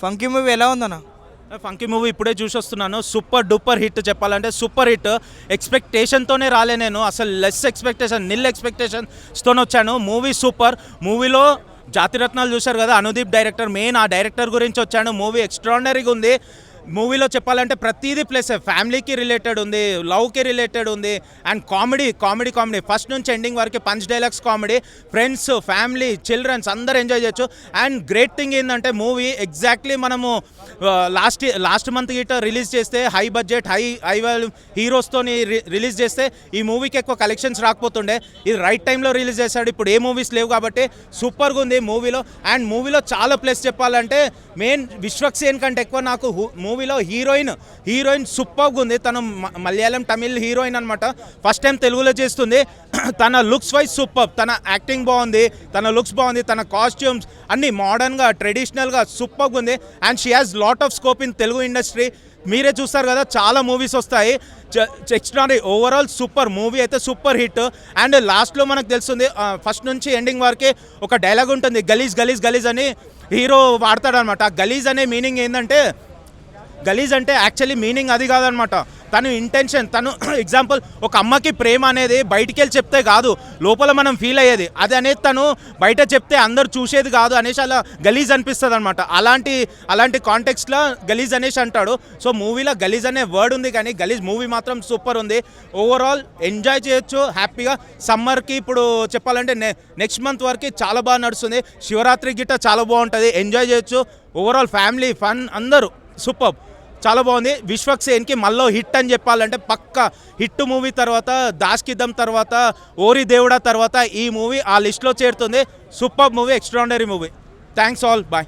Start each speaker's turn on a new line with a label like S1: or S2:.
S1: Funky movie ఎలా ఉందన్న?
S2: Funky movie ఇప్పుడే చూసి వస్తున్నాను. సూపర్ డూపర్ హిట్, చెప్పాలంటే సూపర్ హిట్. ఎక్స్పెక్టేషన్తోనే రాలే నేను, అసలు లెస్ ఎక్స్పెక్టేషన్, నిల్ ఎక్స్పెక్టేషన్స్తో వచ్చాను. Movie super. మూవీలో జాతిరత్నాలు చూశారు కదా, అనుదీప్ డైరెక్టర్, మెయిన్ ఆ డైరెక్టర్ గురించి వచ్చాను. మూవీ ఎక్స్ట్రాడినరీగా ఉంది. మూవీలో చెప్పాలంటే ప్రతిదీ ప్లస్, ఫ్యామిలీకి రిలేటెడ్ ఉంది, లవ్కి రిలేటెడ్ ఉంది, and comedy comedy comedy first నుంచి ఎండింగ్ వరకు punch dialogues comedy. Friends, family, childrens అందరూ ఎంజాయ్ చేయొచ్చు. అండ్ గ్రేట్ థింగ్ ఏంటంటే మూవీ ఎగ్జాక్ట్లీ మనము లాస్ట్ మంత్ గిట్ట రిలీజ్ చేస్తే హై బడ్జెట్ హై హీరోస్తో రిలీజ్ చేస్తే ఈ మూవీకి ఎక్కువ కలెక్షన్స్ రాకపోతుండే. ఇది రైట్ టైంలో రిలీజ్ చేశాడు. ఇప్పుడు ఏ మూవీస్ లేవు కాబట్టి సూపర్గా ఉంది మూవీలో. అండ్ మూవీలో చాలా ప్లస్ చెప్పాలంటే మెయిన్ విశ్వక్ సేన్ కంటే ఎక్కువ నాకు మూవీలో హీరోయిన్ సూపర్గా ఉంది. తను మలయాళం తమిళ్ హీరోయిన్ అనమాట, ఫస్ట్ టైం తెలుగులో చేస్తుంది. తన లుక్స్ వైజ్ సూపర్, తన యాక్టింగ్ బాగుంది, తన లుక్స్ బాగుంది, తన కాస్ట్యూమ్స్ అన్నీ మోడర్న్గా ట్రెడిషనల్గా సూపర్గా ఉంది. And she has lot of scope in Telugu industry. మీరే చూస్తారు కదా, చాలా మూవీస్ వస్తాయి. ఎక్స్ట్రాడనరీ ఓవరాల్ సూపర్ మూవీ అయితే సూపర్ హిట్. అండ్ లాస్ట్లో మనకు తెలుస్తుంది, ఫస్ట్ నుంచి ఎండింగ్ వరకే ఒక డైలాగ్ ఉంటుంది, గలీజ్ గలీజ్ గలీజ్ అని హీరో వాడతాడనమాట. గలీజ్ అనే మీనింగ్ ఏంటంటే, గలీజ్ అంటే యాక్చువల్లీ మీనింగ్ అది కాదనమాట, తను ఇంటెన్షన్. తను ఎగ్జాంపుల్, ఒక అమ్మకి ప్రేమ అనేది బయటికి వెళ్ళి చెప్తే కాదు, లోపల మనం ఫీల్ అయ్యేది, అది అనేది తను బయట చెప్తే అందరు చూసేది కాదు అనేసి అలా గలీజ్ అనిపిస్తుంది అనమాట. అలాంటి కాంటెక్స్ట్లో గలీజ్ అనేసి అంటాడు. సో మూవీలో గలీజ్ అనే వర్డ్ ఉంది, కానీ గలీజ్ మూవీ మాత్రం సూపర్ ఉంది. ఓవరాల్ ఎంజాయ్ చేయొచ్చు హ్యాపీగా. సమ్మర్కి ఇప్పుడు చెప్పాలంటే నెక్స్ట్ మంత్ వరకు చాలా బాగా నడుస్తుంది. శివరాత్రి గిట్ట చాలా బాగుంటుంది, ఎంజాయ్ చేయొచ్చు. ఓవరాల్ ఫ్యామిలీ ఫన్ అందరూ సూపర్, చాలా బాగుంది. విశ్వక్ సేన్కి మళ్ళీ హిట్ అని చెప్పాలంటే పక్కా హిట్. మూవీ తర్వాత దాస్కిద్దం తర్వాత ఓరి దేవుడా తర్వాత ఈ మూవీ ఆ లిస్ట్లో చేరుతుంది. Super movie, extraordinary movie. Thanks all, bye.